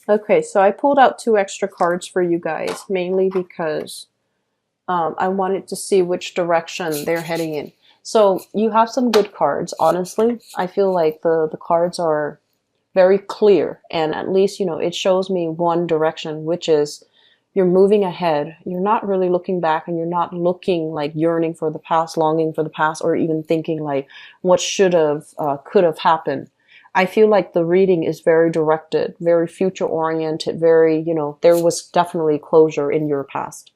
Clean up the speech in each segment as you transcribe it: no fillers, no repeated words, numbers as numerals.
Okay, so I pulled out two extra cards for you guys, mainly because I wanted to see which direction they're heading in. So you have some good cards, honestly. I feel like the cards are very clear, and at least, it shows me one direction, which is you're moving ahead. You're not really looking back, and you're not looking like yearning for the past, longing for the past, or even thinking like what should have, could have happened. I feel like the reading is very directed, very future oriented, very, there was definitely closure in your past.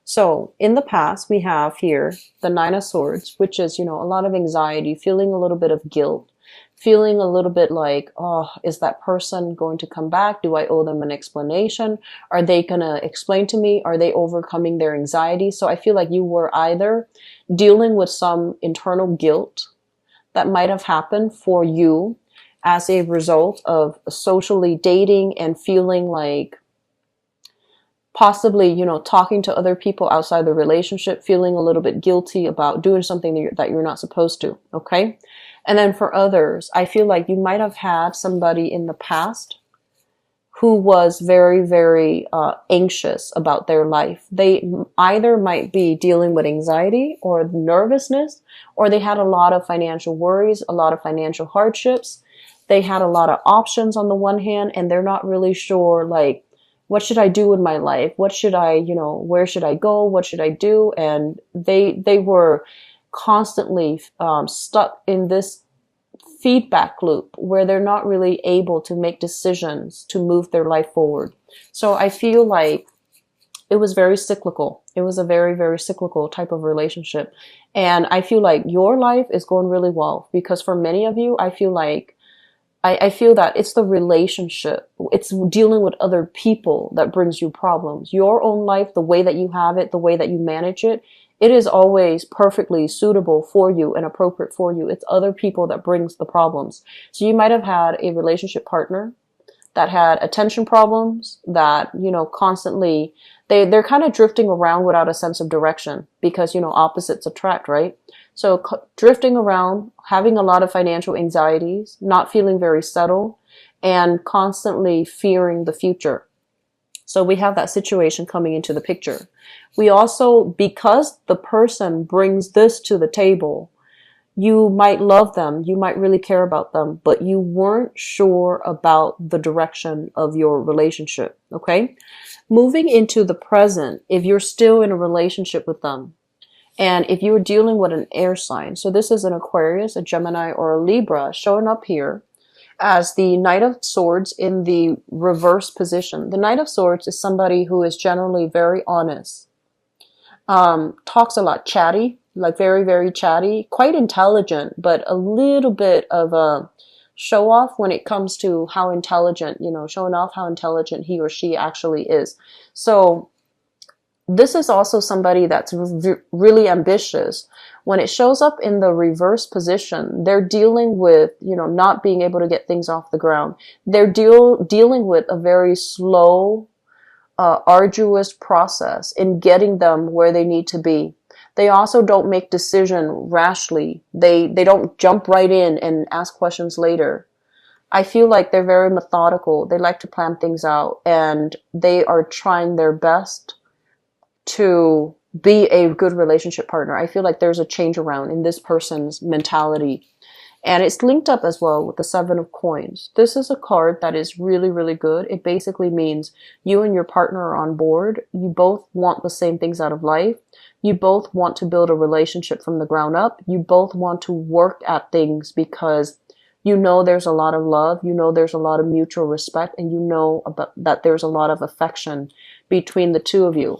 So in the past, we have here the Nine of Swords, which is, a lot of anxiety, feeling a little bit of guilt, feeling a little bit like, oh, is that person going to come back? Do I owe them an explanation? Are they going to explain to me? Are they overcoming their anxiety? So I feel like you were either dealing with some internal guilt that might have happened for you as a result of socially dating and feeling like possibly, talking to other people outside the relationship, feeling a little bit guilty about doing something that you're not supposed to. Okay. And then for others, I feel like you might have had somebody in the past who was very, very anxious about their life. They either might be dealing with anxiety or nervousness, or they had a lot of financial worries, a lot of financial hardships. They had a lot of options on the one hand, and they're not really sure, like, what should I do with my life? What should I, where should I go? What should I do? And they were constantly stuck in this feedback loop where they're not really able to make decisions to move their life forward. So I feel like it was very cyclical. It was a very, very cyclical type of relationship. And I feel like your life is going really well because for many of you, I feel like I feel that it's the relationship. It's dealing with other people that brings you problems. Your own life, the way that you have it, the way that you manage it, it is always perfectly suitable for you and appropriate for you. It's other people that brings the problems. So you might have had a relationship partner that had attention problems that, constantly, they're kind of drifting around without a sense of direction because, opposites attract, right? So drifting around, having a lot of financial anxieties, not feeling very settled, and constantly fearing the future. So we have that situation coming into the picture. We also, because the person brings this to the table, you might love them, you might really care about them, but you weren't sure about the direction of your relationship, okay? Moving into the present, if you're still in a relationship with them, and if you're dealing with an air sign, so this is an Aquarius, a Gemini, or a Libra showing up here as the Knight of Swords in the reverse position. The Knight of Swords is somebody who is generally very honest, talks a lot, chatty, like very, very chatty, quite intelligent, but a little bit of a show off when it comes to how intelligent, showing off how intelligent he or she actually is. So this is also somebody that's really ambitious. When it shows up in the reverse position, they're dealing with, not being able to get things off the ground. They're dealing with a very slow, arduous process in getting them where they need to be. They also don't make decision rashly. They don't jump right in and ask questions later. I feel like they're very methodical. They like to plan things out and they are trying their best to be a good relationship partner. I feel like there's a change around in this person's mentality. And it's linked up as well with the Seven of Coins. This is a card that is really, really good. It basically means you and your partner are on board. You both want the same things out of life. You both want to build a relationship from the ground up. You both want to work at things because there's a lot of love. There's a lot of mutual respect, and that there's a lot of affection between the two of you.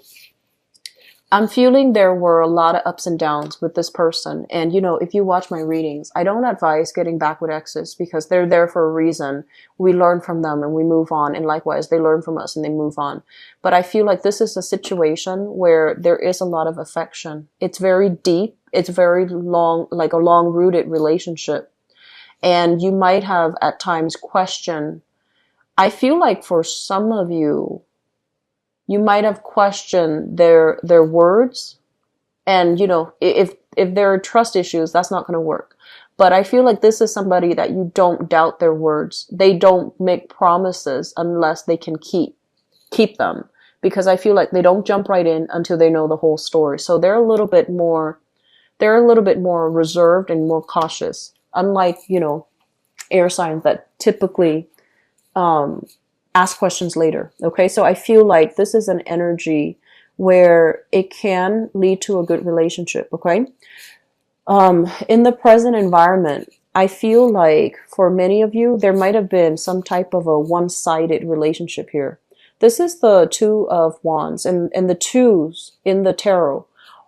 I'm feeling there were a lot of ups and downs with this person. And, if you watch my readings, I don't advise getting back with exes because they're there for a reason. We learn from them and we move on. And likewise, they learn from us and they move on. But I feel like this is a situation where there is a lot of affection. It's very deep. It's very long, like a long-rooted relationship. And you might have at times questioned. I feel like for some of you, you might have questioned their words. And, if there are trust issues, that's not going to work. But I feel like this is somebody that you don't doubt their words. They don't make promises unless they can keep them, because I feel like they don't jump right in until they know the whole story. So they're a little bit more reserved and more cautious, unlike, air signs that typically ask questions later. Okay, so I feel like this is an energy where it can lead to a good relationship. Okay, in the present environment, I feel like for many of you, there might have been some type of a one-sided relationship here. This is the Two of Wands, and the twos in the tarot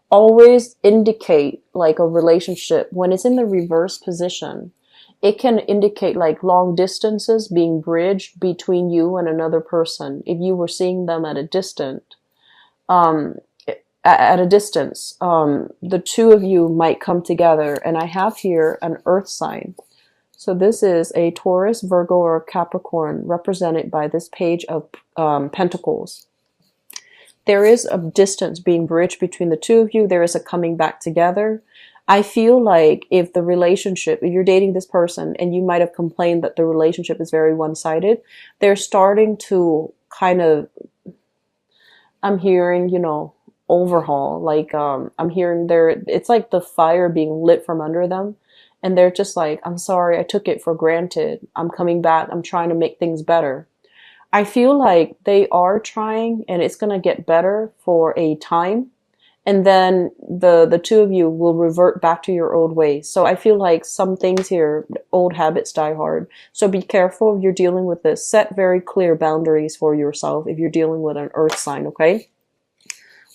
always indicate like a relationship. When it's in the reverse position, it can indicate like long distances being bridged between you and another person. If you were seeing them at a um, distance, the two of you might come together. And I have here an earth sign. So this is a Taurus, Virgo, or Capricorn, represented by this page of Pentacles. There is a distance being bridged between the two of you. There is a coming back together. I feel like if you're dating this person and you might have complained that the relationship is very one-sided, they're starting to kind of, I'm hearing, overhaul. Like, I'm hearing it's like the fire being lit from under them. And they're just like, I'm sorry, I took it for granted. I'm coming back. I'm trying to make things better. I feel like they are trying, and it's going to get better for a time. And then the two of you will revert back to your old ways. So I feel like some things here, old habits die hard. So be careful if you're dealing with this. Set very clear boundaries for yourself if you're dealing with an earth sign, okay?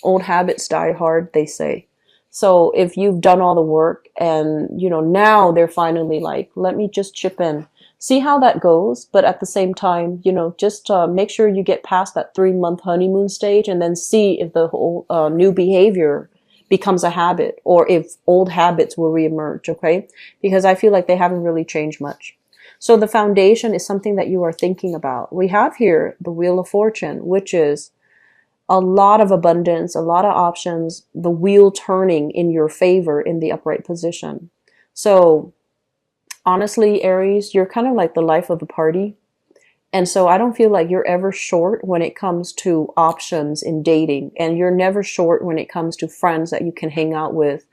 Old habits die hard, they say. So if you've done all the work and, now they're finally like, let me just chip in. See how that goes. But at the same time, just make sure you get past that 3-month honeymoon stage and then see if the whole new behavior becomes a habit or if old habits will reemerge, okay? Because I feel like they haven't really changed much. So the foundation is something that you are thinking about. We have here the Wheel of Fortune, which is a lot of abundance, a lot of options, the wheel turning in your favor in the upright position. So honestly, Aries, you're kind of like the life of the party. And so I don't feel like you're ever short when it comes to options in dating. And you're never short when it comes to friends that you can hang out with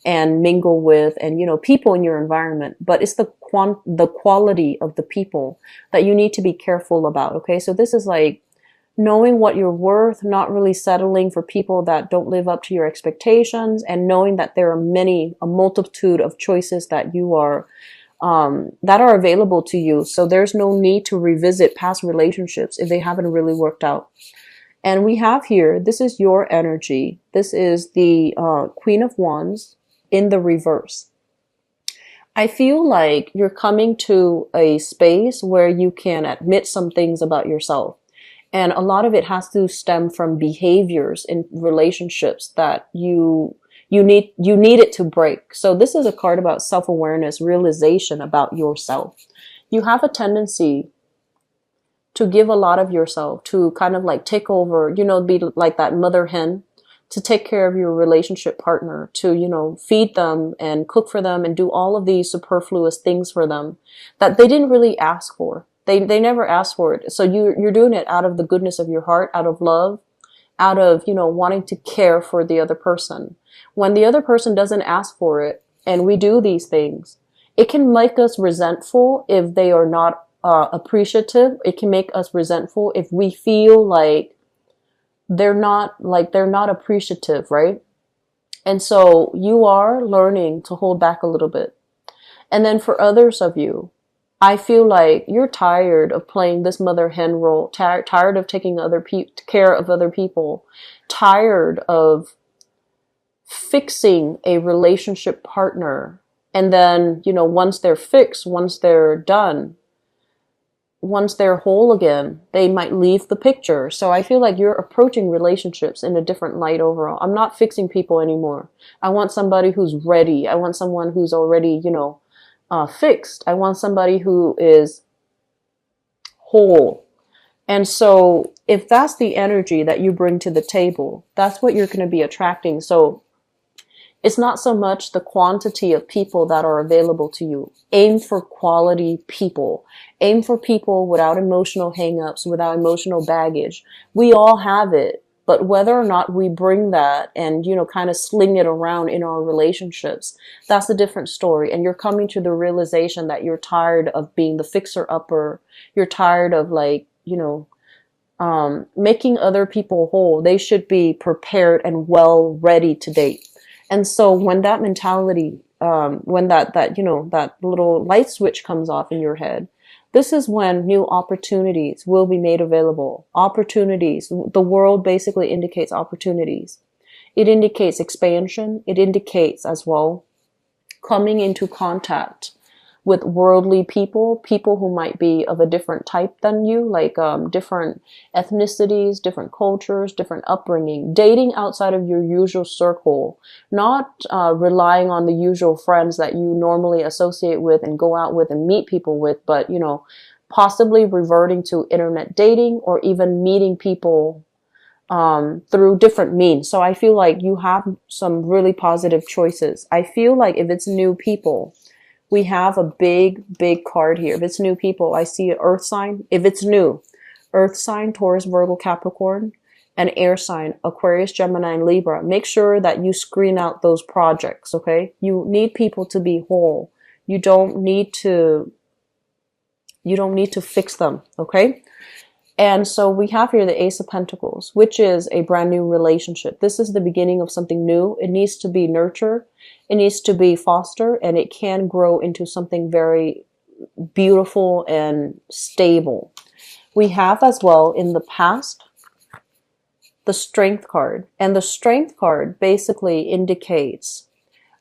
and mingle with and, people in your environment. But it's the quality of the people that you need to be careful about. Okay, so this is like knowing what you're worth, not really settling for people that don't live up to your expectations, and knowing that there are a multitude of choices that that are available to you. So there's no need to revisit past relationships if they haven't really worked out. And we have here, this is your energy. This is the Queen of Wands in the reverse. I feel like you're coming to a space where you can admit some things about yourself. And a lot of it has to stem from behaviors in relationships that you need it to break. So this is a card about self-awareness, realization about yourself. You have a tendency to give a lot of yourself, to kind of like take over, be like that mother hen, to take care of your relationship partner, to, feed them and cook for them and do all of these superfluous things for them that they didn't really ask for. They never asked for it. So you're doing it out of the goodness of your heart, out of love, out of, wanting to care for the other person. When the other person doesn't ask for it and we do these things, it can make us resentful if they are not appreciative. It can make us resentful if we feel like they're not appreciative, right? And so you are learning to hold back a little bit. And then for others of you, I feel like you're tired of playing this mother hen role, tired of taking care of other people, tired of fixing a relationship partner. And then, once they're fixed, once they're done, once they're whole again, they might leave the picture. So I feel like you're approaching relationships in a different light overall. I'm not fixing people anymore. I want somebody who's ready. I want someone who's already, fixed. I want somebody who is whole. And so if that's the energy that you bring to the table, that's what you're going to be attracting. So It's not so much the quantity of people that are available to you. Aim for quality people. Aim for people without emotional hangups, without emotional baggage. We all have it, but whether or not we bring that and, kind of sling it around in our relationships, that's a different story. And you're coming to the realization that you're tired of being the fixer upper. You're tired of making other people whole. They should be prepared and well ready to date. And so when that mentality, when that little light switch comes off in your head, this is when new opportunities will be made available. Opportunities. The world basically indicates opportunities. It indicates expansion. It indicates as well coming into contact with worldly people, people who might be of a different type than you, like different ethnicities, different cultures, different upbringing, dating outside of your usual circle, not relying on the usual friends that you normally associate with and go out with and meet people with, but, possibly reverting to internet dating or even meeting people through different means. So I feel like you have some really positive choices. I feel like if it's new people, we have a big, big card here. If it's new people, I see an earth sign. If it's new, earth sign, Taurus, Virgo, Capricorn, and air sign, Aquarius, Gemini, and Libra. Make sure that you screen out those projects, okay? You need people to be whole. You don't need to fix them, okay? And so we have here the Ace of Pentacles, which is a brand new relationship. This is the beginning of something new. It needs to be nurtured. It needs to be fostered, and it can grow into something very beautiful and stable. We have as well in the past the Strength card. And the Strength card basically indicates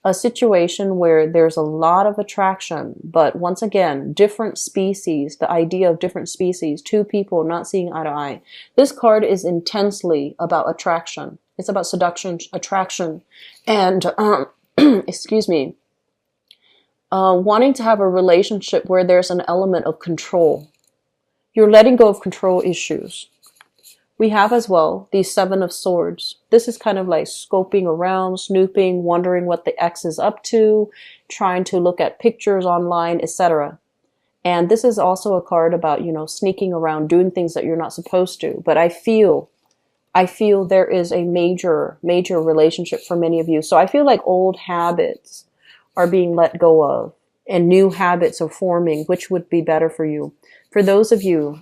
a situation where there's a lot of attraction, but once again, different species, the idea of different species, two people not seeing eye to eye. This card is intensely about attraction. It's about seduction, attraction, and, excuse me, wanting to have a relationship where there's an element of control. You're letting go of control issues. We have as well the Seven of Swords. This is kind of like scoping around, snooping, wondering what the ex is up to, trying to look at pictures online, etc. And this is also a card about, sneaking around, doing things that you're not supposed to. But I feel there is a major, major relationship for many of you. So I feel like old habits are being let go of and new habits are forming, which would be better for you. For those of you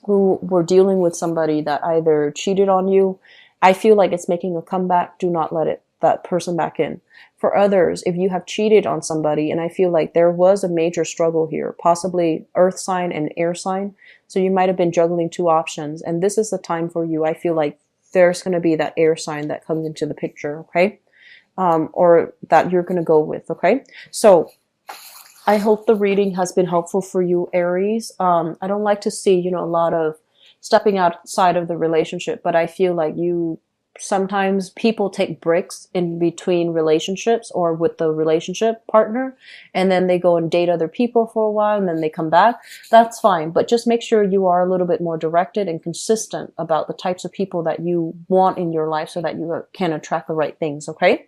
who were dealing with somebody that either cheated on you, I feel like it's making a comeback. Do not let that person back in. For others, if you have cheated on somebody, and I feel like there was a major struggle here, possibly earth sign and air sign, so you might have been juggling two options, and this is the time for you. I feel like there's going to be that air sign that comes into the picture, okay? Or that you're going to go with, okay? So I hope the reading has been helpful for you, Aries. I don't like to see, a lot of stepping outside of the relationship, but I feel like sometimes people take breaks in between relationships or with the relationship partner, and then they go and date other people for a while, and then they come back. That's fine, but just make sure you are a little bit more directed and consistent about the types of people that you want in your life so that you can attract the right things, okay?